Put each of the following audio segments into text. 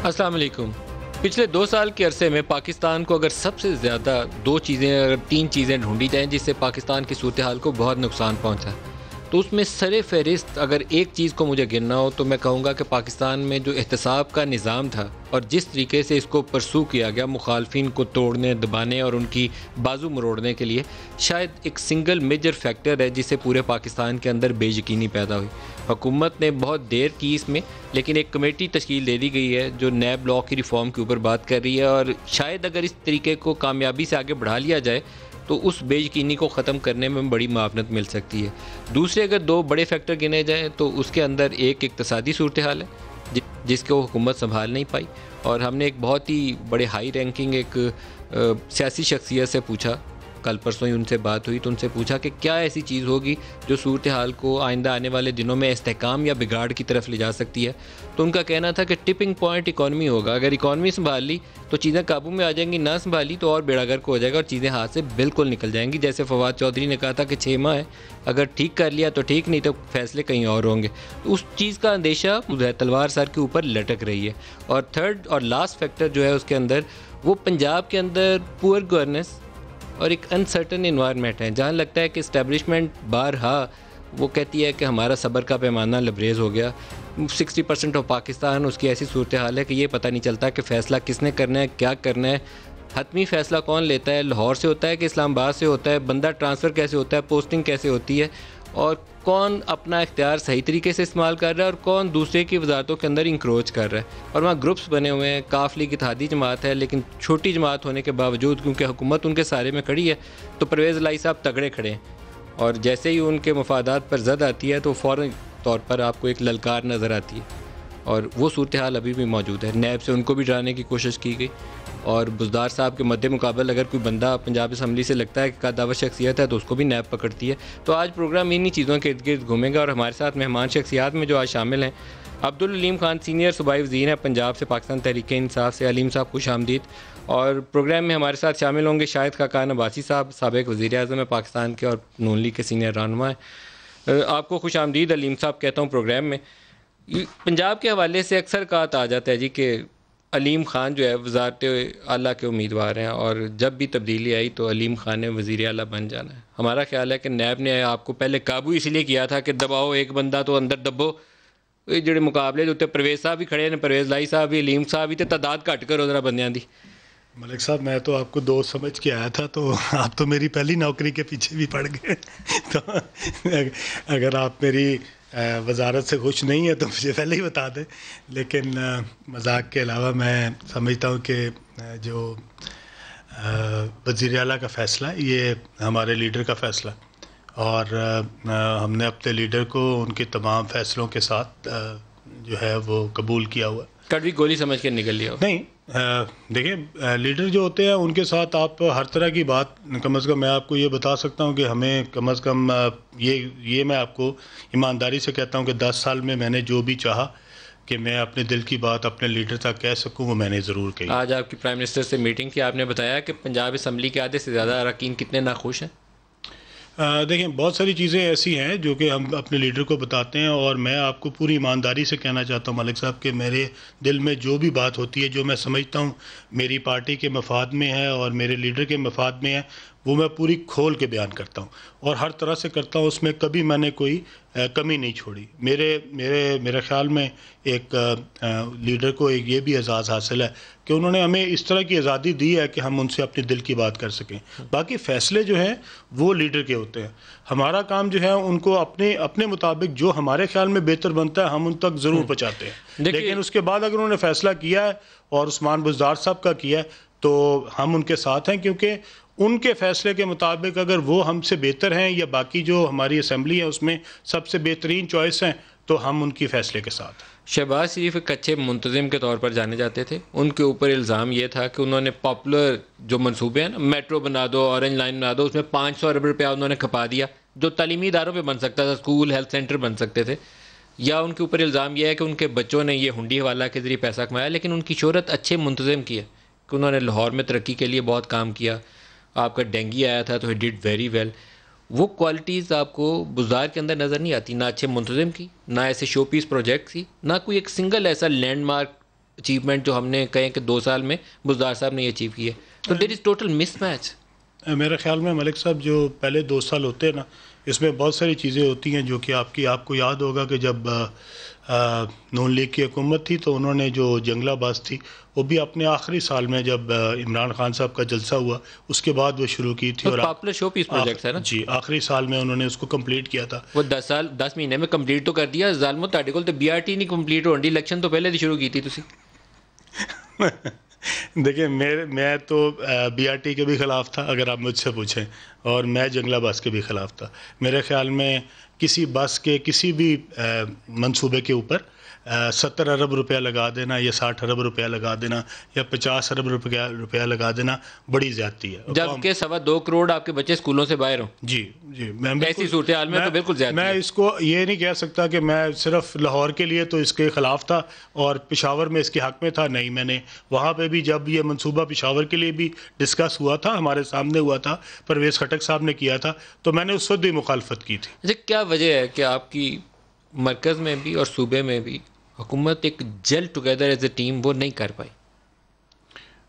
अस्सलाम वालेकुम। पिछले 2 साल के अरसे में पाकिस्तान को अगर सबसे ज़्यादा 2 चीज़ें अगर 3 चीज़ें ढूँढी जाएँ जिससे पाकिस्तान की सूरत हाल को बहुत नुकसान पहुँचा, तो उसमें सर-ए-फ़हरिस्त अगर एक चीज़ को मुझे गिनना हो तो मैं कहूँगा कि पाकिस्तान में जो एहतसाब का निज़ाम था और जिस तरीके से इसको परसू किया गया मुखालफिन को तोड़ने, दबाने और उनकी बाजू मरोड़ने के लिए, शायद एक सिंगल मेजर फैक्टर है जिससे पूरे पाकिस्तान के अंदर बेयकीनी पैदा हुई। हुकूमत ने बहुत देर की इसमें, लेकिन एक कमेटी तश्कील दे दी गई है जो नैब लॉ की रिफ़ॉर्म के ऊपर बात कर रही है और शायद अगर इस तरीके को कामयाबी से आगे बढ़ा लिया जाए तो उस बेयकीनी को ख़त्म करने में बड़ी मावनत मिल सकती है। दूसरे अगर 2 बड़े फैक्टर गिने जाएँ तो उसके अंदर एक इक़्तिसादी सूरत हाल है जिसको हुकूमत संभाल नहीं पाई, और हमने एक बहुत ही बड़े हाई रैंकिंग एक सियासी शख्सियत से पूछा, कल परसों ही उनसे बात हुई तो उनसे पूछा कि क्या ऐसी चीज़ होगी जो सूरत हाल को आइंदा आने वाले दिनों में इस्तेहकाम या बिगाड़ की तरफ ले जा सकती है। तो उनका कहना था कि टिपिंग पॉइंट इकॉनमी होगा, अगर इकॉनमी संभाल ली तो चीज़ें काबू में आ जाएंगी, ना संभाली तो और बेड़ा गर्क हो जाएगा और चीज़ें हाथ से बिल्कुल निकल जाएंगी। जैसे फवाद चौधरी ने कहा था कि 6 माह है, अगर ठीक कर लिया तो ठीक, नहीं तो फैसले कहीं और होंगे। तो उस चीज़ का अंदेशा तलवार सर के ऊपर लटक रही है। और थर्ड और लास्ट फैक्टर जो है उसके अंदर, वो पंजाब के अंदर पुअर गवर्नेंस और एक अनसर्टन इन्वायरमेंट है जहाँ लगता है कि इस्टेब्लिशमेंट बारहा वो कहती है कि हमारा सब्र का पैमाना लबरेज़ हो गया। 60% ऑफ पाकिस्तान उसकी ऐसी सूरत हाल है कि ये पता नहीं चलता कि फ़ैसला किसने करना है, क्या करना है, हतमी फ़ैसला कौन लेता है, लाहौर से होता है कि इस्लामाबाद से होता है, बंदा ट्रांसफ़र कैसे होता है, पोस्टिंग कैसे होती है, और कौन अपना इख्तियार सही तरीके से इस्तेमाल कर रहा है और कौन दूसरे की वजारतों के अंदर इंक्रोच कर रहा है। और वहाँ ग्रुप्स बने हुए हैं, काफ लीग इत्तेहादी जमात है, लेकिन छोटी जमात होने के बावजूद क्योंकि हुकूमत उनके सारे में खड़ी है तो परवेज़ लाई साहब तगड़े खड़े हैं, और जैसे ही उनके मफादात पर जद आती है तो फ़ौरन तौर पर आपको एक ललकार नज़र आती है, और वो सूरत हाल अभी भी मौजूद है। नैब से उनको भी डराने की कोशिश की गई, और बुज़दार साहब के मद्दे मुकाबल अगर कोई बंदा पंजाब असम्बली से लगता है कि कादावर शख्सियत है तो उसको भी नैब पकड़ती है। तो आज प्रोग्राम इन्हीं चीज़ों के इर्द गिर्द घूमेगा, और हमारे साथ मेहमान शख्सियात में जो आज शामिल हैं, अब्दुल अलीम खान सीनियर सूबाई वज़ीर हैं पंजाब से, पाकिस्तान तहरीक इंसाफ से। अलीम साहब खुश आमदीद। और प्रोग्राम में हमारे साथ शामिल होंगे शाहिद खाकान अब्बासी साहब, साबिक़ वज़ीर आज़म है पाकिस्तान के और नून लीग के सीनियर रहनुमा हैं। आपको खुश आमदीद अलीम साहब कहता हूँ प्रोग्राम में। पंजाब के हवाले से अक्सर कहा जाता है जी कि अलीम ख़ान जो है वज़ारत आला के उम्मीदवार हैं, और जब भी तब्दीली आई तो अलीम ख़ान ने वज़ीर आला बन जाना है। हमारा ख्याल है कि नैब ने आपको पहले काबू इसलिए किया था कि दबाओ एक बंदा तो अंदर दबो। ये जोड़े मुकाबले जो उत्ते परवेज़ साहब भी खड़े हैं, परवेज़ लाई साहब भी, अलीम साहब भी, तो तादाद घट करो जरा बंदियां दी। मलिक साहब, मैं तो आपको दोस्त समझ के आया था, तो आप तो मेरी पहली नौकरी के पीछे भी पड़ गए। तो अगर आप मेरी वजारत से खुश नहीं है तो मुझे पहले ही बता दें। लेकिन मजाक के अलावा मैं समझता हूँ कि जो वज़ीर आला का फ़ैसला, ये हमारे लीडर का फ़ैसला, और हमने अपने लीडर को उनके तमाम फ़ैसलों के साथ जो है वो कबूल किया हुआ। कड़वी गोली समझ के निकल लिया नहीं, देखिए, लीडर जो होते हैं उनके साथ आप हर तरह की बात, कम से कम मैं आपको ये बता सकता हूँ कि हमें कम से कम ये मैं आपको ईमानदारी से कहता हूँ कि 10 साल में मैंने जो भी चाहा कि मैं अपने दिल की बात अपने लीडर तक कह सकूँ, वो मैंने ज़रूर कही। आज आपकी प्राइम मिनिस्टर से मीटिंग की, आपने बताया कि पंजाब असम्बली के आधे से ज़्यादा अरकान कितने नाखुश हैं। देखें, बहुत सारी चीज़ें ऐसी हैं जो कि हम अपने लीडर को बताते हैं, और मैं आपको पूरी ईमानदारी से कहना चाहता हूं मलिक साहब कि मेरे दिल में जो भी बात होती है, जो मैं समझता हूं मेरी पार्टी के मफाद में है और मेरे लीडर के मफाद में है, वो मैं पूरी खोल के बयान करता हूं और हर तरह से करता हूं। उसमें कभी मैंने कोई कमी नहीं छोड़ी। मेरे ख़्याल में एक लीडर को एक ये भी एजाज़ हासिल है कि उन्होंने हमें इस तरह की आज़ादी दी है कि हम उनसे अपने दिल की बात कर सकें। बाकी फ़ैसले जो हैं वो लीडर के होते हैं। हमारा काम जो है उनको अपने मुताबिक जो हमारे ख्याल में बेहतर बनता है हम उन तक ज़रूर पहुँचाते हैं। लेकिन उसके बाद अगर उन्होंने फ़ैसला किया है और उस्मान बुज़दार साहब का किया है तो हम उनके साथ हैं, क्योंकि उनके फ़ैसले के मुताबिक अगर वो हमसे बेहतर हैं या बाकी जो हमारी असम्बली है उसमें सबसे बेहतरीन चॉइस हैं तो हम उनकी फ़ैसले के साथ। शहबाज शरीफ एक अच्छे मुंतज़िम के तौर पर जाने जाते थे। उनके ऊपर इल्ज़ाम ये था कि उन्होंने पॉपुलर जो मंसूबे हैं ना, मेट्रो बना दो, ऑरेंज लाइन बना दो, उसमें 500 अरब रुपया उन्होंने खपा दिया जो तालीमी इदारों पर बन सकता था, स्कूल हेल्थ सेंटर बन सकते थे। या उनके ऊपर इल्ज़ाम यह है कि उनके बच्चों ने ये हुंडी हवाला के ज़रिए पैसा कमाया, लेकिन उनकी शोहरत अच्छे मुंतज़िम की है कि उन्होंने लाहौर में तरक्की के लिए बहुत काम किया। आपका डेंगी आया था तो ही डिड वेरी वेल। वो क्वालिटीज़ आपको बुज़दार के अंदर नज़र नहीं आती, ना अच्छे मुंतज़िम की, ना ऐसे शो पीस प्रोजेक्ट की, ना कोई एक सिंगल ऐसा लैंडमार्क अचीवमेंट जो हमने कहें कि 2 साल में बुज़दार साहब ने ये अचीव की है। तो देयर इज़ टोटल मिसमैच। मेरे ख्याल में मलिक साहब जो पहले 2 साल होते हैं ना, इसमें बहुत सारी चीज़ें होती हैं जो कि आपको याद होगा कि जब नून लीग की हुकूमत थी तो उन्होंने जो जंगला बस थी वो भी अपने आखिरी साल में जब इमरान खान साहब का जलसा हुआ उसके बाद वो शुरू की थी। तो और पॉपुलर शो पीस प्रोजेक्ट है ना जी, आखिरी साल में उन्होंने उसको कंप्लीट किया था। वो 10 महीने में कंप्लीट तो कर दिया। जालमो ਤੁਹਾਡੇ ਕੋਲ तो BRT नहीं कंप्लीट होनी, इलेक्शन तो पहले ही शुरू की थी तुसी। देखिए मैं तो BRT के भी ख़िलाफ़ था अगर आप मुझसे पूछें, और मैं जंगला बस के भी ख़िलाफ़ था। मेरे ख़्याल में किसी बस के किसी भी मंसूबे के ऊपर 70 अरब रुपया लगा देना या 60 अरब रुपया लगा देना या 50 अरब रुपया लगा देना बड़ी ज़्यादती है। जबकि 2.25 करोड़ आपके बच्चे स्कूलों से बाहर हों। जी जी, ऐसी सूरत हाल में तो बिल्कुल ज़्यादती मैं है। इसको ये नहीं कह सकता कि मैं सिर्फ लाहौर के लिए तो इसके ख़िलाफ़ था और पेशावर में इसके हक़ में था। नहीं, मैंने वहाँ पे भी जब ये मनसूबा पेशावर के लिए भी डिस्कस हुआ था, हमारे सामने हुआ था, परवेज़ खटक साहब ने किया था, तो मैंने उस वक्त भी मुखालफत की थी। अच्छा, क्या वजह है कि आपकी मरकज़ में भी और सूबे में भी हुकूमत एक gel together as a team वो नहीं कर पाई?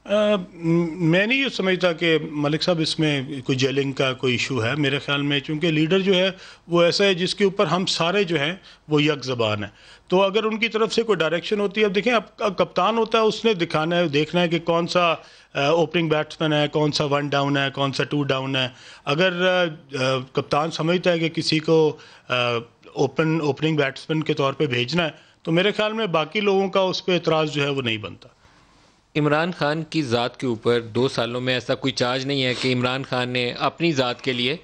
मैं नहीं ये समझता कि मलिक साहब इसमें कोई जेलिंग का कोई इशू है। मेरे ख्याल में चूँकि लीडर जो है वो ऐसा है जिसके ऊपर हम सारे जो हैं वो यक ज़बान है, तो अगर उनकी तरफ से कोई डायरेक्शन होती है, अब देखें, अब कप्तान होता है, उसने दिखाना है, देखना है कि कौन सा ओपनिंग बैट्समैन है, कौन सा 1 डाउन है, कौन सा 2 डाउन है। अगर कप्तान समझता है कि किसी को ओपनिंग बैट्समैन के तौर पे भेजना है, तो मेरे ख्याल में बाकी लोगों का उस पर एतराज़ जो है वो नहीं बनता। इमरान खान की ज़ात के ऊपर 2 सालों में ऐसा कोई चार्ज नहीं है कि इमरान खान ने अपनी ज़ात के लिए,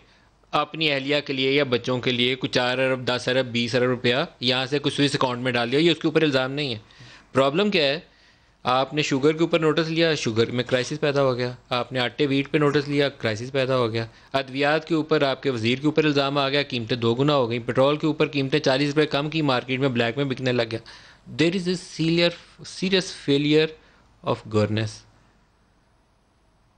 अपनी अहलिया के लिए या बच्चों के लिए कुछ 4 अरब 10 अरब 20 अरब रुपया यहाँ से कुछ स्विस अकाउंट में डाल दिया। ये उसके ऊपर इल्ज़ाम नहीं है। प्रॉब्लम क्या है, आपने शुगर के ऊपर नोटिस लिया, शुगर में क्राइसिस पैदा हो गया। आपने आटे वीट पे नोटिस लिया, क्राइसिस पैदा हो गया। अद्वियात के ऊपर आपके वज़ीर के ऊपर इल्ज़ाम आ गया, कीमतें 2 गुना हो गई। पेट्रोल के ऊपर कीमतें 40 रुपये कम की, मार्केट में ब्लैक में बिकने लग गया। There is a serious failure of governance,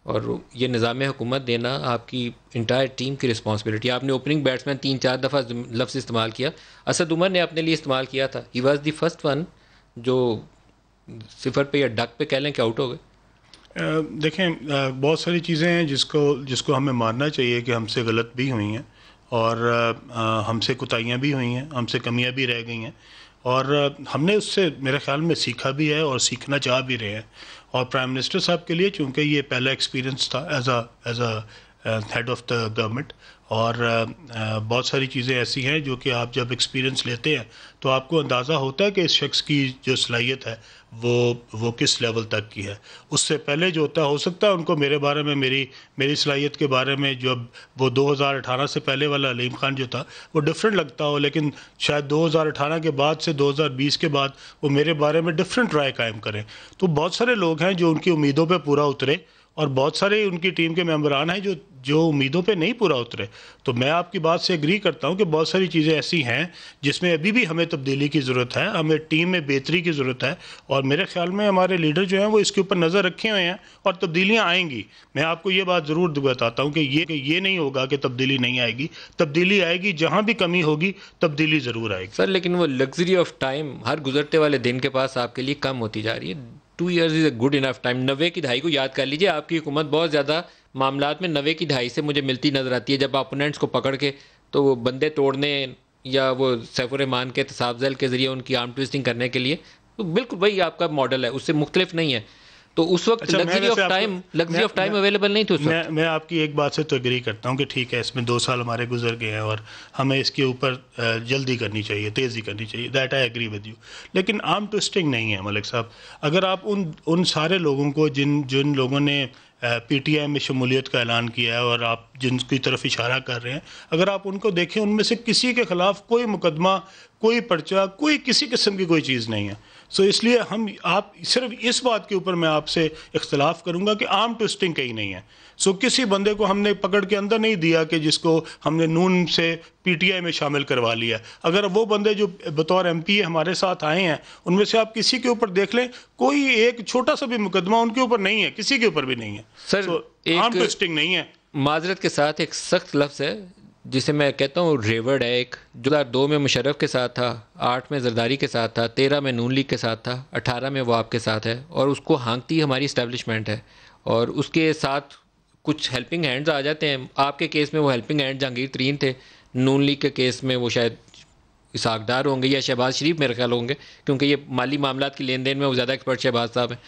और ये निज़ाम हुकूमत देना आपकी इंटायर टीम की रिस्पॉन्सिबिलिटी। आपने ओपनिंग बैट्समैन 3-4 दफ़ा लफ्ज़ इस्तेमाल किया। असद उमर ने अपने लिए इस्तेमाल किया था। He was the first one जो 0 पे या डक पे कह लें कि आउट हो गए। देखें, बहुत सारी चीज़ें हैं जिसको हमें मानना चाहिए कि हमसे गलत भी हुई हैं और हमसे कोताहियाँ भी हुई हैं, हमसे कमियाँ भी रह गई हैं, और हमने उससे मेरे ख्याल में सीखा भी है और सीखना चाह भी रहे हैं। और प्राइम मिनिस्टर साहब के लिए चूँकि ये पहला एक्सपीरियंस था as a head of the government, और बहुत सारी चीज़ें ऐसी हैं जो कि आप जब एक्सपीरियंस लेते हैं तो आपको अंदाज़ा होता है कि इस शख्स की जो सलाहियत है वो किस लेवल तक की है। उससे पहले जो होता है, हो सकता है उनको मेरे बारे में, मेरी सलाहियत के बारे में, जब वो 2018 से पहले वाला अलीम खान जो था वो डिफरेंट लगता हो, लेकिन शायद 2018 के बाद से 2020 के बाद वो मेरे बारे में डिफरेंट राय कायम करें। तो बहुत सारे लोग हैं जो उनकी उम्मीदों पर पूरा उतरे, और बहुत सारे उनकी टीम के मेंबरान हैं जो उम्मीदों पे नहीं पूरा उतरे। तो मैं आपकी बात से एग्री करता हूं कि बहुत सारी चीज़ें ऐसी हैं जिसमें अभी भी हमें तब्दीली की ज़रूरत है, हमें टीम में बेहतरी की ज़रूरत है, और मेरे ख्याल में हमारे लीडर जो हैं वो इसके ऊपर नज़र रखे हुए हैं और तब्दीलियाँ आएंगी। मैं आपको ये बात ज़रूर बताता हूँ कि ये नहीं होगा कि तब्दीली नहीं आएगी, तब्दीली आएगी। जहाँ भी कमी होगी तब्दीली ज़रूर आएगी। सर, लेकिन वो लग्जरी ऑफ टाइम हर गुजरते वाले दिन के पास आपके लिए कम होती जा रही है। 2 years is a good enough time. 90 की दहाई को याद कर लीजिए, आपकी हुकूमत बहुत ज़्यादा मामलात में 90 की दहाई से मुझे मिलती नज़र आती है, जब अपोनेंट्स को पकड़ के तो वो बंदे तोड़ने या वो सैफुर रहमान के तसाफ़ के ज़रिए उनकी आर्म ट्विस्टिंग करने के लिए, तो बिल्कुल वही आपका मॉडल है, उससे मुख्तलिफ नहीं है। तो उस वक्त लग्जरी ऑफ टाइम अवेलेबल नहीं थी उस वक्त। मैं आपकी एक बात से तो एग्री करता हूँ कि ठीक है, इसमें 2 साल हमारे गुजर गए हैं और हमें इसके ऊपर जल्दी करनी चाहिए, तेज़ी करनी चाहिए, that I agree with you. लेकिन आर्म ट्विस्टिंग नहीं है मलिक साहब। अगर आप उन सारे लोगों को जिन लोगों ने PTI में शमूलियत का ऐलान किया है और आप जिनकी तरफ इशारा कर रहे हैं, अगर आप उनको देखें, उनमें से किसी के ख़िलाफ़ कोई मुकदमा, कोई पर्चा, कोई किसी किस्म की कोई चीज़ नहीं है। सो इसलिए आप सिर्फ इस बात के ऊपर मैं आपसे इख्तलाफ करूंगा कि आर्म ट्विस्टिंग कहीं नहीं है। सो किसी बंदे को हमने पकड़ के अंदर नहीं दिया कि जिसको हमने नून से PTI में शामिल करवा लिया। अगर वो बंदे जो बतौर MP हमारे साथ आए हैं, उनमें से आप किसी के ऊपर देख लें, कोई एक छोटा सा भी मुकदमा उनके ऊपर नहीं है, किसी के ऊपर भी नहीं है। सर, आर्म ट्विस्टिंग नहीं है। माजरत के साथ एक सख्त लफ्ज़ है, जिसे मैं कहता हूँ रेवड़ है एक, जो 2002 में मुशर्रफ के साथ था, 8 में जरदारी के साथ था, 13 में नून लीग के साथ था, 18 में वो आपके साथ है, और उसको हाँकती हमारी इस्टेब्लिशमेंट है। और उसके साथ कुछ हेल्पिंग हैंड्स आ जाते हैं। आपके केस में वो हेल्पिंग हैंड जहांगीर तरीन थे, नून लीग के केस में वो शायद इसाकदार होंगे या शहबाज शरीफ मेरे ख्याल होंगे, क्योंकि ये माली मामलात की लेन देन में वो ज़्यादा एक्सपर्ट शहबाज साहब हैं।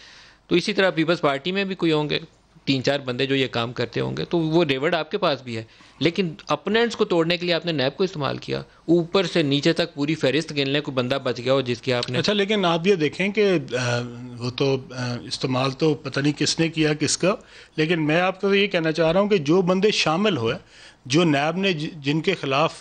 तो इसी तरह पीपल्स पार्टी में भी कोई होंगे 3-4 बंदे जो ये काम करते होंगे। तो वो रेवड़ आपके पास भी है, लेकिन अपोनेंट्स को तोड़ने के लिए आपने नैब को इस्तेमाल किया। ऊपर से नीचे तक पूरी फहरिस्त गिन लें, कोई बंदा बच गया हो जिसकी आपने। अच्छा, लेकिन आप ये देखें कि वो तो इस्तेमाल तो पता नहीं किसने किया किसका, लेकिन मैं आपको तो ये कहना चाह रहा हूँ कि जो बंदे शामिल हुए, जो नैब ने जिनके खिलाफ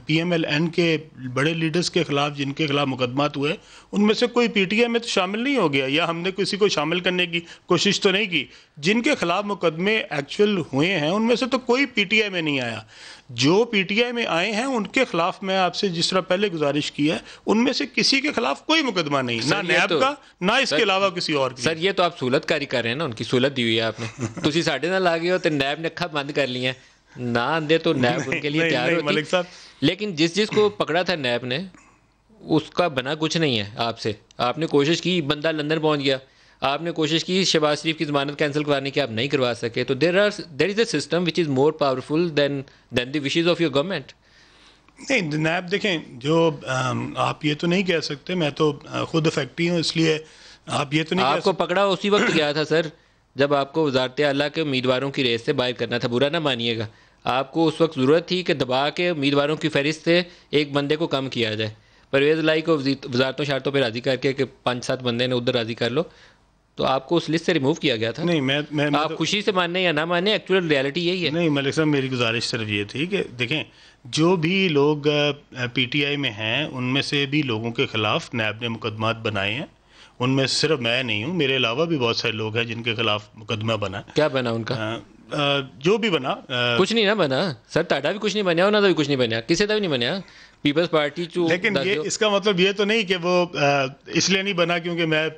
PMLN के बड़े लीडर्स के खिलाफ जिनके खिलाफ मुकदमात हुए, उनमें से कोई PTI में तो शामिल नहीं हो गया, या हमने किसी को शामिल करने की कोशिश तो नहीं की। जिनके खिलाफ मुकदमे एक्चुअल हुए हैं उनमें से तो कोई PTI में नहीं आया। जो PTI में आए हैं उनके खिलाफ मैं आपसे जिस तरह पहले गुजारिश की है, उनमें से किसी के खिलाफ कोई मुकदमा नहीं, ना नैब का ना इसके अलावा किसी और की। सर ये तो आप सहूलतकारी कर रहे हैं ना, उनकी सहूलत दी हुई है आपने। तुसी साढ़े नाल आ गए हो तो नैब ने अखा बंद कर ली है ना, आंदे तो नैब उनके लिए तैयार होती। मलिक साहब, लेकिन जिसको पकड़ा था नैब ने, उसका बना कुछ नहीं है आपसे। आपने कोशिश की, बंदा लंदन पहुंच गया, आपने कोशिश की शहबाज शरीफ की ज़मानत कैंसिल करवाने की, आप नहीं करवा सके। तो there is a system which is more powerful than the wishes of your government. नहीं, नैब देखें, जो आप ये तो नहीं कह सकते, मैं तो खुद फैक्ट्री हूँ, इसलिए आप ये तो नहीं आपको पकड़ा उसी वक्त गया था सर, जब आपको वजारत आला के उम्मीदवारों की रेस से बाहर करना था। बुरा ना मानिएगा, आपको उस वक्त ज़रूरत थी कि दबा के उम्मीदवारों की फहरिस्त से एक बंदे को कम किया जाए। परवेज़ लाई को वजारतों शारतों पर राज़ी करके कि 5-7 बंदे ने उधर राज़ी कर लो, तो आपको उस लिस्ट से रिमूव किया गया था। नहीं, मैं आप खुशी से मानने या ना मानने, एक्चुअल रियलिटी यही है। नहीं मलिक साहब, मेरी गुजारिश सिर्फ ये थी कि देखें, जो भी लोग PTI में हैं उनमें से भी लोगों के खिलाफ नैब ने मुकदमात बनाए हैं। उनमें सिर्फ मैं नहीं हूँ, मेरे अलावा भी बहुत सारे लोग हैं जिनके खिलाफ मुकदमा बना। क्या बना उनका? जो भी बना, कुछ नहीं ना बना सर, ताड़ा भी कुछ नहीं बनया, उन्होंने भी कुछ नहीं बनया, किसी का भी नहीं बनया। पीपल्स पार्टी चू, लेकिन ये इसका मतलब ये तो नहीं कि वो इसलिए नहीं बना क्योंकि मैं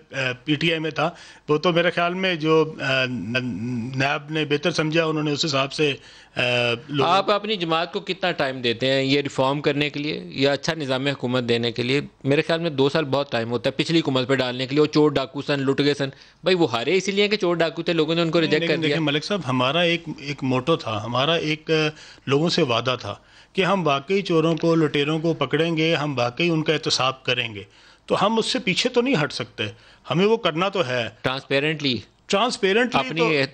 PTI में था। वो तो मेरे ख्याल में जो नैब ने बेहतर समझा, उन्होंने उस हिसाब से आप अपनी जमात को कितना टाइम देते हैं ये रिफॉर्म करने के लिए या अच्छा निज़ाम हुकूमत देने के लिए? मेरे ख्याल में 2 साल बहुत टाइम होता है पिछली हुकूमत पर डालने के लिए। वो चोर डाकू सन, लुट गए सन, भाई वो हारे इसीलिए कि चोर डाकू थे, लोगों ने उनको रिजेक्ट कर दिया। मलिक साहब, हमारा एक मोटो था, हमारा एक लोगों से वादा था कि हम वाकई चोरों को, लुटेरों को पकड़ेंगे, हम वाकई उनका एहतसाब करेंगे। तो हम उससे पीछे तो नहीं हट सकते, हमें वो करना तो है ट्रांसपेरेंटली,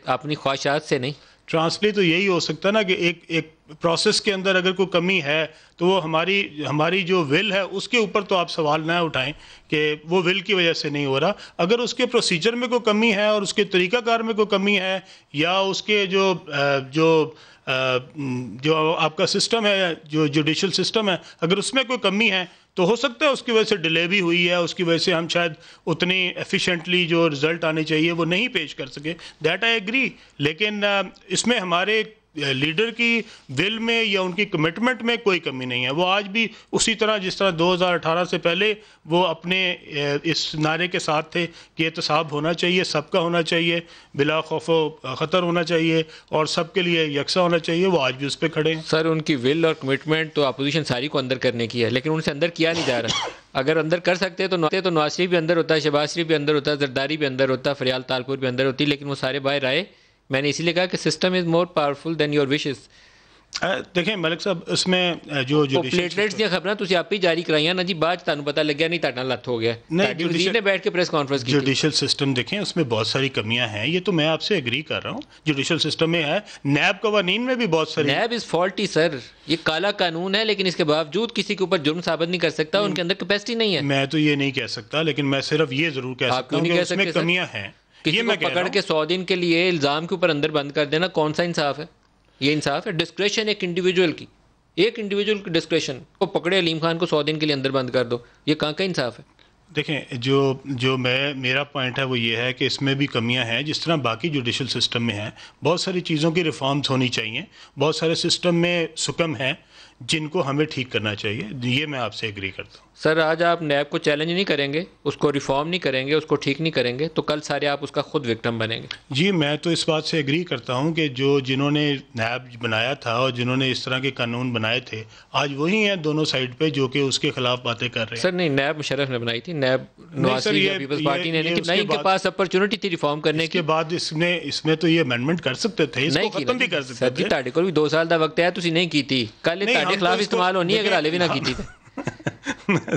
अपनी ख्वाहिशात से नहीं। ट्रांसलेट तो यही हो सकता है ना कि एक प्रोसेस के अंदर अगर कोई कमी है तो वो हमारी जो विल है उसके ऊपर तो आप सवाल ना उठाएं कि वो विल की वजह से नहीं हो रहा। अगर उसके प्रोसीजर में कोई कमी है और उसके तरीक़ाकार में कोई कमी है, या उसके जो आपका सिस्टम है, जो जुडिशल सिस्टम है, अगर उसमें कोई कमी है तो हो सकता है उसकी वजह से डिले भी हुई है, उसकी वजह से हम शायद उतनी एफिशिएंटली जो रिज़ल्ट आने चाहिए वो नहीं पेश कर सके। That I agree. लेकिन इसमें हमारे लीडर की विल में या उनकी कमिटमेंट में कोई कमी नहीं है। वो आज भी उसी तरह जिस तरह 2018 से पहले वो अपने इस नारे के साथ थे कि एहतसाब होना चाहिए, सबका होना चाहिए, बिला खौफ ख़तर होना चाहिए और सबके लिए यकसा होना चाहिए, वो आज भी उस पर खड़े हैं। सर उनकी विल और कमिटमेंट तो अपोजिशन सारी को अंदर करने की है, लेकिन उनसे अंदर किया नहीं जा रहा। अगर अंदर कर सकते तो नवाज शरीफ भी अंदर होता, शहबाज शरीफ भी अंदर होता, जरदारी भी अंदर होता, फरियाल तालपुर भी अंदर होती, लेकिन वो सारे बाहर आए। मैंने इसीलिए कहा कि system is more powerful then your wishes. देखें मलिक साहब, इसमें जो प्लेटलेट्स दी खबरें तुसी आप ही जारी कराइया ना जी, बाद तुहानू पता लग गया नहीं ताड़ा लत हो गया। वज़ीर ने बैठ के प्रेस कॉन्फ्रेंस की। जुडिशल सिस्टम देखें, उसमें बहुत सारी कमियां हैं, ये तो मैं आपसे एग्री कर रहा हूँ। जुडिशल सिस्टम में है, नैब कवानीन में भी बहुत सारी। नैब इज़ फॉल्टी सर, ये काला कानून है, लेकिन इसके बावजूद किसी के ऊपर जुर्म साबित नहीं कर सकता, उनके अंदर कैपेसिटी नहीं है। मैं तो ये नहीं कह सकता, लेकिन मैं सिर्फ ये जरूर कह सकता हूँ कि उसमें कमियां हैं। किसी को पकड़ के 100 दिन के लिए इल्ज़ाम के ऊपर अंदर बंद कर देना कौन सा इंसाफ है? ये इंसाफ है? डिस्क्रेशन एक इंडिविजुअल की डिस्क्रेशन को पकड़े अलीम खान को 100 दिन के लिए अंदर बंद कर दो, ये कहाँ का इंसाफ है? देखें, जो मेरा पॉइंट है वो ये है कि इसमें भी कमियां हैं, जिस तरह बाकी जुडिशल सिस्टम में है। बहुत सारी चीज़ों की रिफॉर्म्स होनी चाहिए, बहुत सारे सिस्टम में सुकम है जिनको हमें ठीक करना चाहिए। ये मैं आपसे एग्री करता हूँ। सर आज आप नैब को चैलेंज नहीं करेंगे, उसको रिफॉर्म नहीं करेंगे, उसको ठीक नहीं करेंगे, तो कल सारे आप उसका खुद विक्टिम बनेंगे। जी, मैं तो इस बात से एग्री करता हूँ कि जिन्होंने नैब बनाया था और जिन्होंने इस तरह के कानून बनाए थे, आज वही हैं दोनों साइड पे जो कि उसके खिलाफ बातें कर रहे हैं। सर नहीं, नैब मुशर्रफ ने बनाई थी, नैब नवाज शरीफ या पीपल्स पार्टी ने नहीं, नहीं इनके पास अपॉर्चुनिटी थी रिफॉर्म करने की। इसके बाद इसमें तो ये अमेंडमेंट कर सकते थे, इसको खत्म भी कर सकते थे। सर जी ਤੁਹਾਡੇ ਕੋਲ ਵੀ 2 ਸਾਲ ਦਾ ਵਕਤ ਹੈ, ਤੁਸੀਂ ਨਹੀਂ ਕੀਤੀ, ਕੱਲ ਇਹ ਤੁਹਾਡੇ ਖਿਲਾਫ ਇਸਤੇਮਾਲ ਹੋਣੀ ਹੈ ਅਗਰ ਹਾਲੇ ਵੀ ਨਾ ਕੀਤੀ ਤੇ।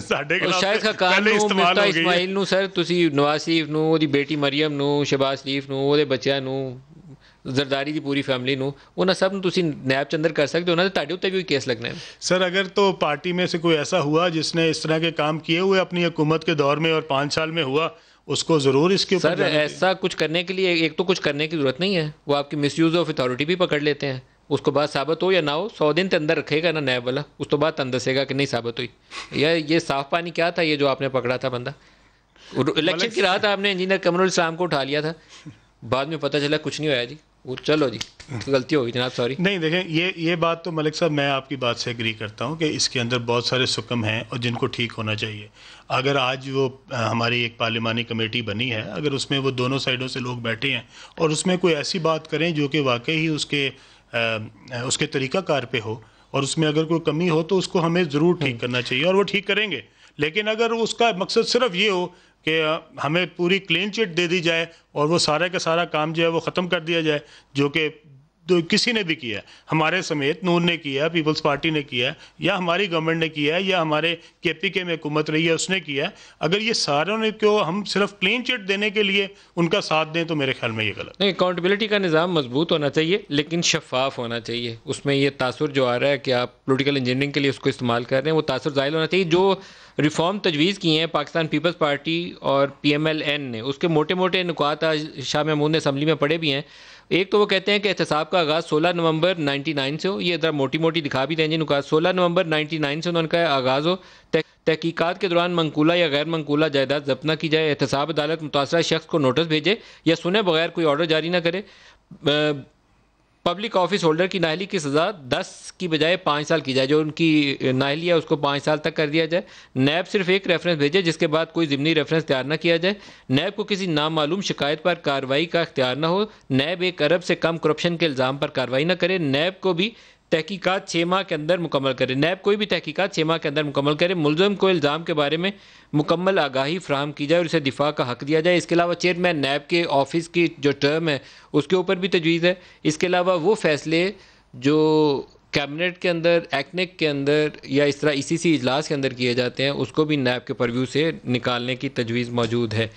ਸਾਡੇ ਖਿਲਾਫ ਸ਼ਾਇਦ ਖਾਨ ਨੂੰ, ਮਿਰਜ਼ਾ ਇਸਮਾਈਲ ਨੂੰ, ਸਰ ਤੁਸੀਂ ਨਵਾਜ਼ ਸ਼ਰੀਫ ਨੂੰ, ਉਹਦੀ ਬੇਟੀ ਮਰੀਮ ਨੂੰ, ਸ਼ਹਿਬਾਜ਼ ਸ਼ਰੀਫ ਨੂੰ, ਉਹਦੇ ਬੱਚਿਆਂ ਨੂੰ, ਜ਼ਰਦਾਰੀ ਦੀ पूरी फैमिली ਨੂੰ, ਉਹਨਾਂ ਸਭ ਨੂੰ ਤੁਸੀਂ ਨੈਬ ਚ ਅੰਦਰ ਕਰ ਸਕਦੇ ਹੋ, ਉਹਨਾਂ ਦੇ ਤੁਹਾਡੇ ਉੱਤੇ ਵੀ केस लगने हैं। सर अगर तो पार्टी में से कोई ऐसा हुआ जिसने इस तरह के काम किए हुए अपनी हुकूमत के दौर में और 5 साल में हुआ, उसको ज़रूर इसके ऊपर सर ऐसा कुछ करने के लिए एक तो कुछ करने की ज़रूरत नहीं है, वो आपकी मिसयूज़ ऑफ अथॉरिटी भी पकड़ लेते हैं, उसको बाद साबित हो या ना हो 100 दिन के अंदर रखेगा ना नैब वाला, उस तो बाद तन दसेगा कि नहीं साबित हुई। ये साफ पानी क्या था ये जो आपने पकड़ा था बंदा, इलेक्शन की रात आपने इंजीनियर कमरुल इस्लाम को उठा लिया था, बाद में पता चला कुछ नहीं होया जी, वो चलो जी गलती हो गई जनाब, सॉरी। नहीं देखें, ये बात तो मलिक साहब मैं आपकी बात से एग्री करता हूँ कि इसके अंदर बहुत सारे सुकम हैं और जिनको ठीक होना चाहिए। अगर आज वो हमारी एक पार्लिमानी कमेटी बनी है, अगर उसमें वो दोनों साइडों से लोग बैठे हैं और उसमें कोई ऐसी बात करें जो कि वाकई ही उसके तरीक़ाकार पे हो और उसमें अगर कोई कमी हो तो उसको हमें ज़रूर ठीक करना चाहिए और वो ठीक करेंगे। लेकिन अगर उसका मकसद सिर्फ ये हो कि हमें पूरी क्लीन चिट दे दी जाए और वो सारा का सारा काम जो है वो ख़त्म कर दिया जाए, जो कि किसी ने भी किया है, हमारे समेत नून ने किया है, पीपल्स पार्टी ने किया है, या हमारी गवर्नमेंट ने किया है, या हमारे KPK में हुकूमत रही है उसने किया है, अगर ये सारों ने क्यों हम सिर्फ क्लीन चिट देने के लिए उनका साथ दें तो मेरे ख्याल में ये गलत नहीं। अकाउंटेबिलिटी का निज़ाम मजबूत होना चाहिए लेकिन शफाफ होना चाहिए, उसमें ये तासुर जो आ रहा है कि आप पोलिटिकल इंजीनियरिंग के लिए उसको इस्तेमाल कर रहे हैं, वो तासुर ज़ाहिर होना चाहिए। जो रिफॉर्म तजवीज़ किए हैं पाकिस्तान पीपल्स पार्टी और PMLN ने, उसके मोटे मोटे नुकात आज शाह महमूद ने असम्बली में पढ़े भी हैं। एक तो वो कहते हैं कि एहतसाब का आगाज़ 16 नवंबर 99 से हो, ये ज़रा मोटी मोटी दिखा भी दें जी नुकात, 16 नवंबर 99 से उन्होंने कहा आगाज़ हो, तहकीकात के दौरान मंकूला या गैर मंकूला जायदाद जब्त न की जाए, एहतसाब अदालत मुतासरा शख्स को नोटिस भेजे या सुने बगैर कोई ऑर्डर जारी न करे, पब्लिक ऑफिस होल्डर की नाहली की सज़ा 10 की बजाय 5 साल की जाए, जो उनकी नाहली है उसको 5 साल तक कर दिया जाए, नैब सिर्फ एक रेफरेंस भेजे जिसके बाद कोई ज़िमनी रेफरेंस तैयार न किया जाए, नैब को किसी नामालूम शिकायत पर कार्रवाई का इख्तियार न हो, नैब 1 अरब से कम करप्शन के इल्ज़ाम पर कार्रवाई न करे, नैब को भी तहकीकात 6 माह के अंदर मुकम्मल करे, नैब कोई भी तहकीकात 6 माह के अंदर मुकम्मल करे, मुलज़म को इल्ज़ाम के बारे में मुकम्मल आगाही फ्राहम की जाए और उसे दिफा का हक दिया जाए। इसके अलावा चेयरमैन नैब के ऑफिस की जो टर्म है उसके ऊपर भी तजवीज़ है। इसके अलावा वो फैसले जो कैबिनेट के अंदर, एक्नेक के अंदर या इस तरह ECC इजलास के अंदर किए जाते हैं उसको भी नैब के परव्यू से निकालने की तजवीज़ मौजूद है।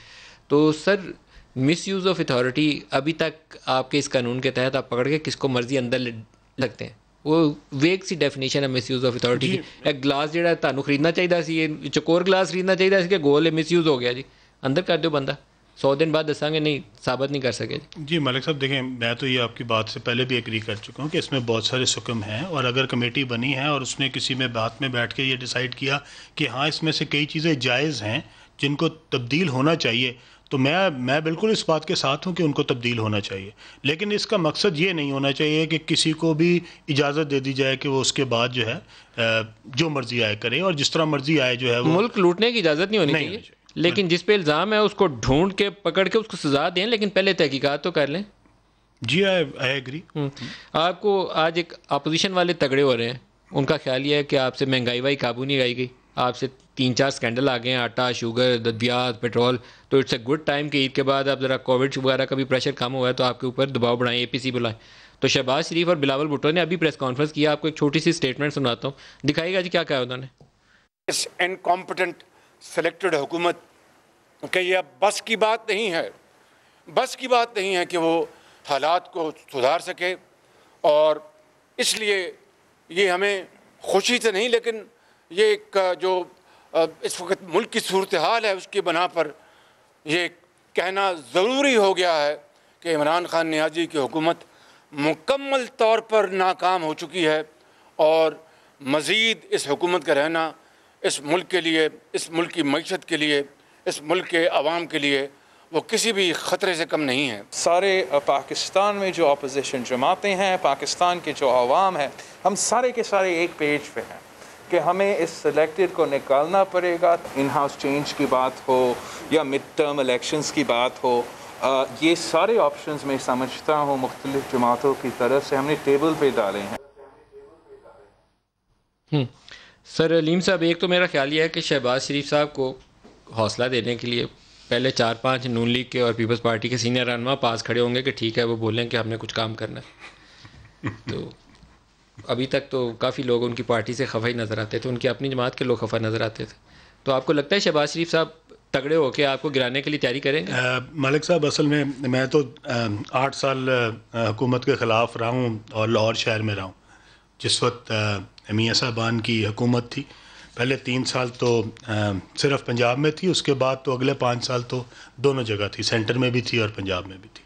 तो सर मिसयूज़ ऑफ अथॉरिटी अभी तक आपके इस कानून के तहत आप पकड़ के किसको मर्जी अंदर लगते हैं, वो वेग सी डेफिनेशन है मिसयूज़ ऑफ अथॉरिटी की। एक गिलास ਜਿਹੜਾ ਤੁਹਾਨੂੰ ਖਰੀਦਣਾ ਚਾਹੀਦਾ ਸੀ, ਇਹ ਚਕੋਰ ਗਲਾਸ ਖਰੀਦਣਾ ਚਾਹੀਦਾ ਸੀ ਕਿ ਗੋਲ ਹੈ, मिसयूज़ हो गया जी, अंदर कर दो बंदा, 100 दिन बाद दसांगे नहीं, साबित नहीं कर सके जी। मलिक साहब देखें, मैं तो ये आपकी बात से पहले भी एग्री कर चुका हूँ कि इसमें बहुत सारे सुकम हैं और अगर कमेटी बनी है और उसने किसी में बात में बैठ के ये डिसाइड किया कि हाँ इसमें से कई चीज़ें जायज़ हैं जिनको तब्दील होना चाहिए, तो मैं बिल्कुल इस बात के साथ हूँ कि उनको तब्दील होना चाहिए। लेकिन इसका मकसद ये नहीं होना चाहिए कि किसी को भी इजाज़त दे दी जाए कि वो उसके बाद जो है जो मर्ज़ी आए करे और जिस तरह मर्ज़ी आए जो है वो मुल्क लूटने की इजाज़त नहीं होनी चाहिए, लेकिन जिस पे इल्ज़ाम है उसको ढूंढ के पकड़ के उसको सज़ा दें, लेकिन पहले तहकीकात तो कर लें। जी आई एग्री। आपको आज एक अपोजिशन वाले तगड़े हो रहे हैं, उनका ख्याल ये है कि आपसे महंगाई वाई काबू नहीं आई गई, आपसे 3-4 स्कैंडल आ गए हैं, आटा, शुगर, दद्यात, पेट्रोल, तो इट्स ए गुड टाइम कि ईद के बाद आप ज़रा कोविड वगैरह का भी प्रेशर कम हुआ है तो आपके ऊपर दबाव बढ़ाएं, APC बुलाएं। तो शहबाज शरीफ और बिलावल भुट्टो ने अभी प्रेस कॉन्फ्रेंस किया, आपको एक छोटी सी स्टेटमेंट सुनाता हूँ, दिखाइएगा जी क्या कहा उन्होंने। इस इनकॉम्पिटेंट सेलेक्टेड हुकूमत कि यह बस की बात नहीं है, बस की बात नहीं है कि वो हालात को सुधार सके, और इसलिए ये हमें खुशी से नहीं लेकिन ये एक जो इस वक्त मुल्क की सूरत हाल है उसकी बना पर ये कहना ज़रूरी हो गया है कि इमरान खान नियाज़ी की हुकूमत मुकम्मल तौर पर नाकाम हो चुकी है और मज़ीद इस हुकूमत का रहना इस मुल्क के लिए, इस मुल्क की मईशत के लिए, इस मुल्क के अवाम के लिए वो किसी भी ख़तरे से कम नहीं है। सारे पाकिस्तान में जो अपोजिशन जमातें हैं, पाकिस्तान के जो आवाम है, हम सारे के सारे एक पेज पे हैं कि हमें इस सिलेक्टेड को निकालना पड़ेगा। इन हाउस चेंज की बात हो या मिड टर्म इलेक्शंस की बात हो, ये सारे ऑप्शंस मैं समझता हूँ मुख्तलिफ जमातों की तरफ से हमने टेबल पे डाले हैं। सर अलीम साहब, एक तो मेरा ख्याल ये है कि शहबाज शरीफ साहब को हौसला देने के लिए पहले 4-5 नून लीग के और पीपल्स पार्टी के सीनियर रहनुमा पास खड़े होंगे कि ठीक है, वो बोलें कि हमने कुछ काम करना है। तो अभी तक तो काफ़ी लोग उनकी पार्टी से खफा ही नज़र आते थे, उनकी अपनी जमात के लोग खफा नज़र आते थे। तो आपको लगता है शहबाज शरीफ साहब तगड़े होकर आपको गिराने के लिए तैयारी करेंगे? मलिक साहब, असल में मैं तो 8 साल हुकूमत के ख़िलाफ़ रहा हूँ और लाहौर शहर में रहा हूँ जिस वक्त मियाँ साहबान की हुकूमत थी। पहले 3 साल तो सिर्फ पंजाब में थी, उसके बाद तो अगले 5 साल तो दोनों जगह थी, सेंटर में भी थी और पंजाब में भी थी।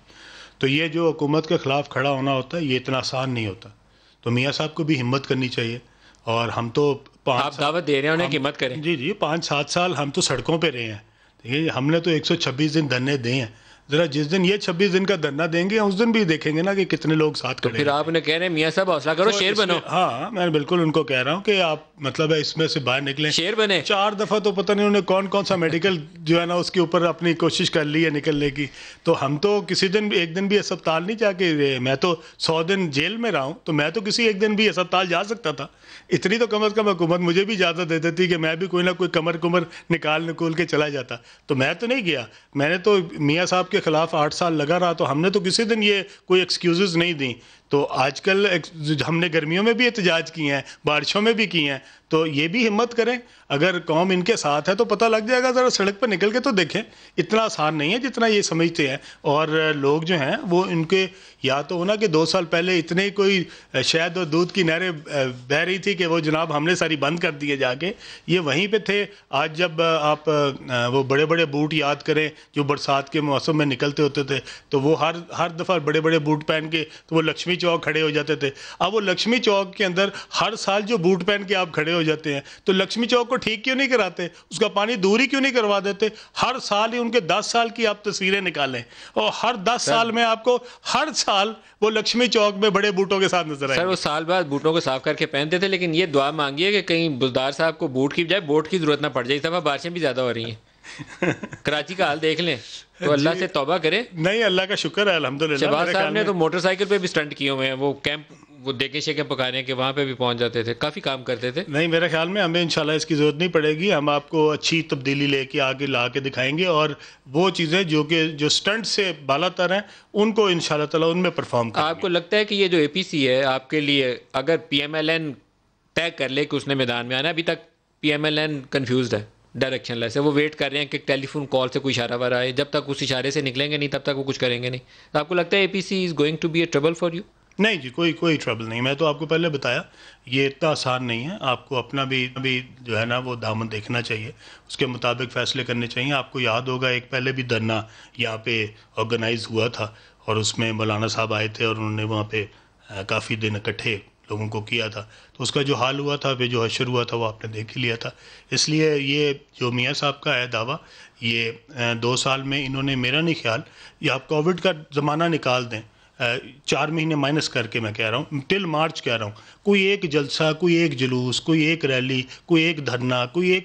तो ये जो हुकूमत के ख़िलाफ़ खड़ा होना होता है, ये इतना आसान नहीं होता। तो मियाँ साहब को भी हिम्मत करनी चाहिए। और हम तो आप दावत दे रहे हैं उन्हें कि हिम्मत करें? जी 5-7 साल हम तो सड़कों पे रहे हैं। ठीक है, हमने तो 126 दिन धरने दिए हैं। ज़रा जिस दिन ये 26 दिन का धरना देंगे उस दिन भी देखेंगे ना कि कितने लोग साथ खड़े। तो फिर आप उन्हें कह रहे हैं मियाँ साहब हौसला करो, शेर बनो। हाँ, मैं बिल्कुल उनको कह रहा हूँ कि आप मतलब है इसमें से बाहर निकलें, शेर बने। 4 दफ़ा तो पता नहीं उन्होंने कौन कौन सा मेडिकल जो है ना उसके ऊपर अपनी कोशिश कर ली है निकलने की। तो हम तो किसी दिन एक दिन भी अस्पताल नहीं जाके, मैं तो 100 दिन जेल में रहा हूँ, तो मैं तो किसी एक दिन भी अस्पताल जा सकता था। इतनी तो कम अज़ कम हुकूमत मुझे भी इजाज़त देती थी कि मैं भी कोई ना कोई कमर निकाल के चला जाता। तो मैं तो नहीं गया। मैंने तो मियाँ साहब के ख़िलाफ़ 8 साल लगा रहा, तो हमने तो किसी दिन ये कोई एक्सक्यूज़ नहीं दी। तो आजकल हमने गर्मियों में भी एहतजाज किए हैं, बारिशों में भी किए हैं। तो ये भी हिम्मत करें, अगर कौम इनके साथ है तो पता लग जाएगा। ज़रा सड़क पर निकल के तो देखें, इतना आसान नहीं है जितना ये समझते हैं। और लोग जो हैं वो इनके या तो होना कि 2 साल पहले इतने कोई शहद और दूध की नहरें बह रही थी कि वो जनाब हमने सारी बंद कर दिए जाके, ये वहीं पे थे। आज जब आप वो बड़े बड़े बूट याद करें जो बरसात के मौसम में निकलते होते थे, तो वो हर दफ़ा बड़े बड़े बूट पहन के तो वो लक्ष्मी चौक खड़े हो जाते थे। अब वो लक्ष्मी चौक के अंदर हर साल जो बूट पहन के आप खड़े हो जाते हैं, तो लक्ष्मी चौक को ठीक क्यों नहीं कराते? उसका पानी दूर ही क्यों नहीं करवा देते? हर साल ही उनके 10 साल की आप तस्वीरें निकालें और हर 10 साल में आपको हर साल वो लक्ष्मी चौक में बड़े बूटों के साथ नजर आए। सर वो साल बाद बूटों को साफ करके पहनते थे, लेकिन ये दुआ मांगिए कि कहीं बुलदार साहब को बूट की बजाय बोट की जरूरत ना पड़ जाए। इस दफा बारिशें भी ज्यादा हो रही हैं। कराची का हाल देख लें तो अल्लाह से तौबा करें। नहीं, अल्लाह का शुक्र है अल्हम्दुलिल्लाह। शहबाज साहब ने तो मोटरसाइकिल पे भी स्टंट किए हुए हैं, वो कैंप वो देखे शेके पकाने के वहाँ पे भी पहुँच जाते थे, काफ़ी काम करते थे। नहीं, मेरे ख्याल में हमें इंशाल्लाह इसकी ज़रूरत नहीं पड़ेगी। हम आपको अच्छी तब्दीली लेके आगे ला के दिखाएंगे और वो चीज़ें जो स्टंट से बालातर हैं उनको इंशाल्लाह ताला उनमें परफॉर्म करेंगे। आपको लगता है कि ये जो APC है आपके लिए, अगर PMLN तय कर ले कि उसने मैदान में आना, अभी तक PMLN कन्फ्यूज है, डायरेक्शन लेस है, वो वेट कर रहे हैं कि टेलीफोन कॉल से कोई इशारा वारा आए, जब तक उस इशारे से निकलेंगे नहीं तब तक वो कुछ करेंगे नहीं। तो आपको लगता है APC is going to be a trouble for you? नहीं जी, कोई ट्रबल नहीं। मैं तो आपको पहले बताया ये इतना आसान नहीं है। आपको अपना भी जो है ना वो दामन देखना चाहिए, उसके मुताबिक फ़ैसले करने चाहिए। आपको याद होगा एक पहले भी धरना यहाँ पे ऑर्गेनाइज़ हुआ था और उसमें मौलाना साहब आए थे और उन्होंने वहाँ पे काफ़ी दिन इकट्ठे लोगों को किया था। तो उसका जो हाल हुआ था, फिर जो हशर हुआ था, वो आपने देख ही लिया था। इसलिए ये जो मियाँ साहब का है दावा, ये 2 साल में इन्होंने, मेरा नहीं ख्याल, ये आप कोविड का ज़माना निकाल दें, 4 महीने माइनस करके मैं कह रहा हूँ, टिल मार्च कह रहा हूँ, कोई एक जलसा, कोई एक जुलूस, कोई एक रैली, कोई एक धरना, कोई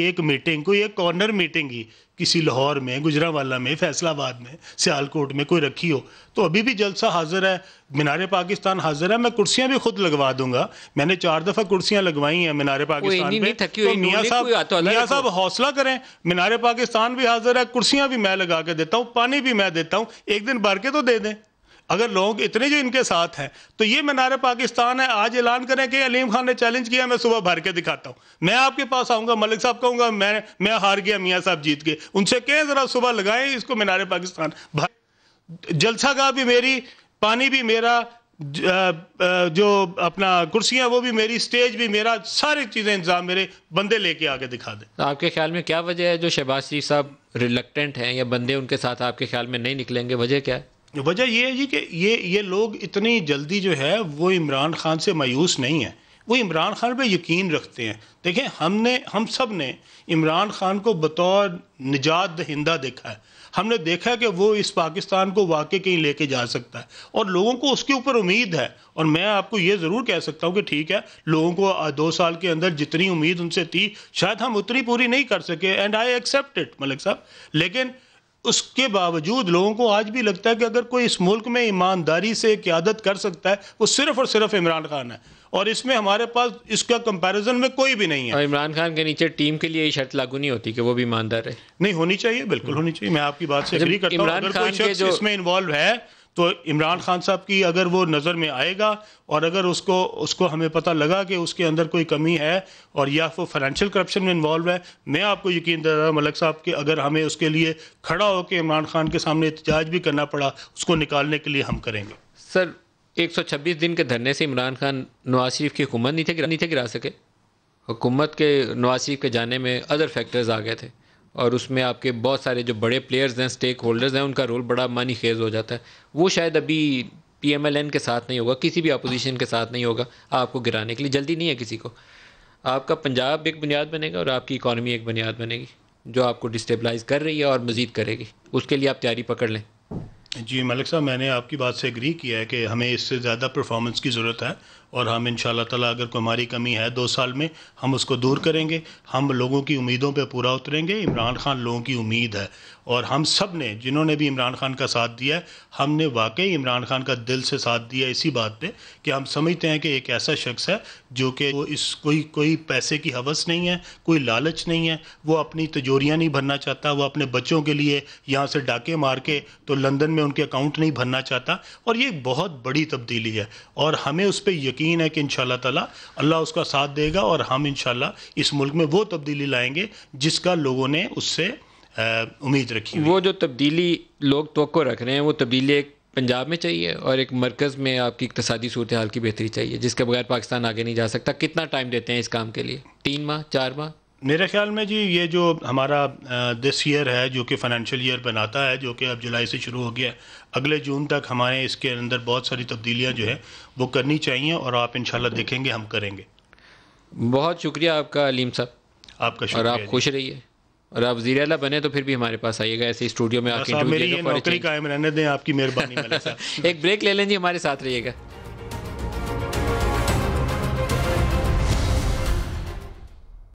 एक मीटिंग, कोई एक कॉर्नर मीटिंग ही किसी लाहौर में, गुजरांवाला में, फैसलाबाद में, सियालकोट में कोई रखी हो तो अभी भी जलसा हाजिर है। मीनारे पाकिस्तान हाजिर है। मैं कुर्सियां भी खुद लगवा दूंगा। मैंने 4 दफ़ा कुर्सियां लगवाई हैं मीनारे पाकिस्तान पे। तो मियाँ साहब हौसला करें, मीनारे पाकिस्तान भी हाजिर है, कुर्सियां भी मैं लगा के देता हूँ, पानी भी मैं देता हूँ, एक दिन भर के तो दे दें। अगर लोग इतने जो इनके साथ हैं तो ये मीनारे पाकिस्तान है। आज ऐलान करें कि अलीम खान ने चैलेंज किया, मैं सुबह भर के दिखाता हूँ, मैं आपके पास आऊँगा, मलिक साहब कहूँगा मैं हार गया, मियाँ साहब जीत गए, उनसे कहें ज़रा सुबह लगाएं इसको मीनारे पाकिस्तान। जलसा का भी मेरी, पानी भी मेरा, जो अपना कुर्सियाँ वो भी मेरी, स्टेज भी मेरा, सारी चीज़ें इंतजाम मेरे, बंदे लेके आके दिखा दें। तो आपके ख्याल में क्या वजह है जो शहबाज शरीफ साहब रिलक्टेंट हैं या बंदे उनके साथ आपके ख्याल में नहीं निकलेंगे? वजह क्या है? वजह ये है जी कि ये लोग इतनी जल्दी जो है वो इमरान खान से मायूस नहीं है। वो इमरान खान पे यकीन रखते हैं। देखें, हम सब ने इमरान खान को बतौर निजात दहिंदा देखा है। हमने देखा कि वो इस पाकिस्तान को वाकई कहीं लेके जा सकता है और लोगों को उसके ऊपर उम्मीद है। और मैं आपको ये ज़रूर कह सकता हूँ कि ठीक है, लोगों को 2 साल के अंदर जितनी उम्मीद उनसे थी शायद हम उतनी पूरी नहीं कर सके, and I accept it Malik साहब। लेकिन उसके बावजूद लोगों को आज भी लगता है कि अगर कोई इस मुल्क में ईमानदारी से क़यादत कर सकता है वो सिर्फ़ और सिर्फ इमरान खान है, और इसमें हमारे पास इसका कंपैरिजन में कोई भी नहीं है। और इमरान खान के नीचे टीम के लिए ये शर्त लागू नहीं होती कि वो भी ईमानदार है? नहीं, होनी चाहिए, बिल्कुल होनी चाहिए। मैं आपकी बात से एग्री करता हूँ। अगर कोई शख्स इसमें इन्वॉल्व है तो इमरान खान साहब की अगर वो नज़र में आएगा और अगर उसको हमें पता लगा कि उसके अंदर कोई कमी है और या वो फाइनेंशियल करप्शन में इन्वॉल्व है, मैं आपको यकीन दे रहा हूँ मलिक साहब कि अगर हमें उसके लिए खड़ा होकर इमरान खान के सामने एहतजाज भी करना पड़ा, उसको निकालने के लिए हम करेंगे। सर, 126 दिन के धरने से इमरान खान नवाज शरीफ की हुकूमत नहीं थे गिरा सके। हुकूमत के नवाज शरीफ के जाने में अदर फैक्टर्स आ गए थे और उसमें आपके बहुत सारे जो बड़े प्लेयर्स हैं, स्टेक होल्डर्स हैं, उनका रोल बड़ा मानी खेज हो जाता है। वो शायद अभी PMLN के साथ नहीं होगा, किसी भी अपोजिशन के साथ नहीं होगा आपको गिराने के लिए। जल्दी नहीं है किसी को। आपका पंजाब एक बुनियाद बनेगा और आपकी इकॉनमी एक बुनियाद बनेगी जो आपको डिस्टेबलाइज कर रही है और मज़ीद करेगी। उसके लिए आप तैयारी पकड़ लें। जी मलिक साहब, मैंने आपकी बात से एग्री किया है कि हमें इससे ज़्यादा परफॉर्मेंस की ज़रूरत है और हम इंशाल्लाह ताला अगर कोई हमारी कमी है 2 साल में हम उसको दूर करेंगे। हम लोगों की उम्मीदों पे पूरा उतरेंगे। इमरान खान लोगों की उम्मीद है और हम सब ने जिन्होंने भी इमरान खान का साथ दिया है, हमने वाकई इमरान खान का दिल से साथ दिया इसी बात पे कि हम समझते हैं कि एक ऐसा शख्स है जो कि कोई पैसे की हवस नहीं है, कोई लालच नहीं है, वो अपनी तिजोरियाँ नहीं भरना चाहता, वो अपने बच्चों के लिए यहाँ से डाके मार के तो लंदन में उनके अकाउंट नहीं भरना चाहता। और ये बहुत बड़ी तब्दीली है और हमें उस पर यकीन है कि इंशाल्लाह ताला अल्लाह उसका साथ देगा और हम इंशाल्लाह इस मुल्क में वो तब्दीली लाएंगे जिसका लोगों ने उससे उम्मीद रखी। वो जो तब्दीली लोग तवक्को रख रहे हैं वो तब्दीली एक पंजाब में चाहिए और एक मरकज़ में आपकी इक़्तिसादी सूरत हाल की बेहतरी चाहिए, जिसके बगैर पाकिस्तान आगे नहीं जा सकता। कितना टाइम देते हैं इस काम के लिए? 3 माह, 4 माह? मेरे ख्याल में जी ये जो हमारा दिस ईयर है जो कि फाइनेंशियल ईयर बनाता है, जो कि अब जुलाई से शुरू हो गया, अगले जून तक हमारे इसके अंदर बहुत सारी तब्दीलियां जो है वो करनी चाहिए और आप इंशाल्लाह देखेंगे हम करेंगे। बहुत शुक्रिया आपका अलीम साहब। आपका शुक्रिया। और आप खुश रहिए और आप वज़ीर आला बने तो फिर भी हमारे पास आइएगा, ऐसे स्टूडियो में आके मेरी ये नौकरी कायम रहने दें, आपकी मेहरबानी। एक ब्रेक ले लें जी, हमारे साथ रहिएगा।